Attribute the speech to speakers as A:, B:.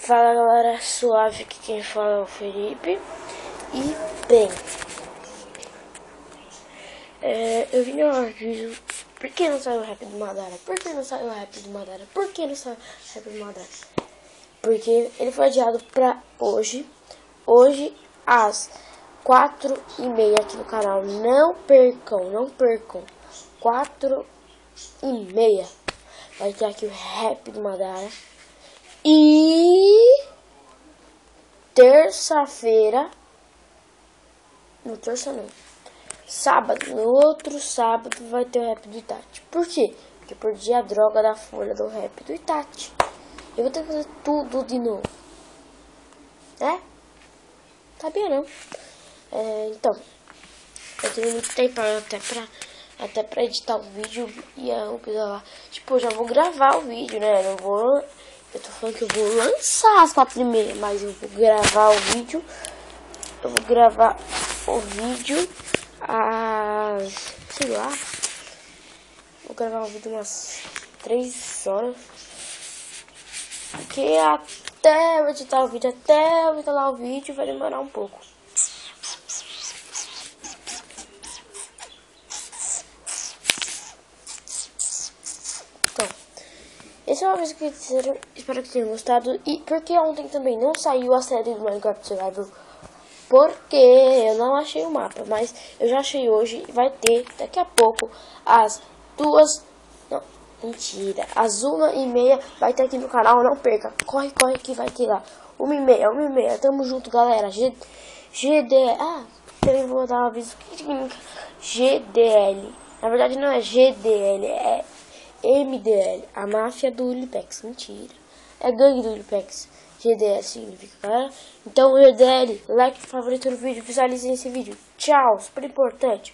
A: Fala galera, suave, aqui quem fala é o Felipe. E bem, eu vim ao vídeo. Por que não saiu o rap do Madara? Por que não saiu o rap do Madara? Por que não saiu o rap do Madara? Porque ele foi adiado pra hoje. Hoje às 4h30 aqui no canal. Não percam, não percam. 4h30 vai ter aqui o rap do Madara. E terça-feira, não terça não, sábado, no outro sábado vai ter o rap do Itachi. Por quê? Porque eu perdi a droga da folha do rap do Itachi. Eu vou ter que fazer tudo de novo. Sabia não? Então, eu tenho muito tempo até pra editar o vídeo. E eu lá, tipo, eu já vou gravar o vídeo, né? Não vou... Eu tô falando que eu vou lançar às 4h30, mas eu vou gravar o vídeo. Eu vou gravar o vídeo às... sei lá. Vou gravar o vídeo umas 3 horas. Porque até eu editar o vídeo, até eu instalar o vídeo, vai demorar um pouco. Esse é uma vez que espero que tenham gostado. E porque ontem também não saiu a série do Minecraft Survival, porque eu não achei o mapa, mas eu já achei hoje. Vai ter daqui a pouco às 2. Não, mentira, às 1h30 vai ter aqui no canal. Não perca, corre que vai ter lá 1h30. Tamo junto, galera. Também vou dar um aviso. GDL, na verdade não é GDL, é MDL, a máfia do Ulipex. Mentira, é gangue do Ulipex. GDL significa, galera. Então GDL, like, favorito no vídeo, visualizem esse vídeo. Tchau, super importante.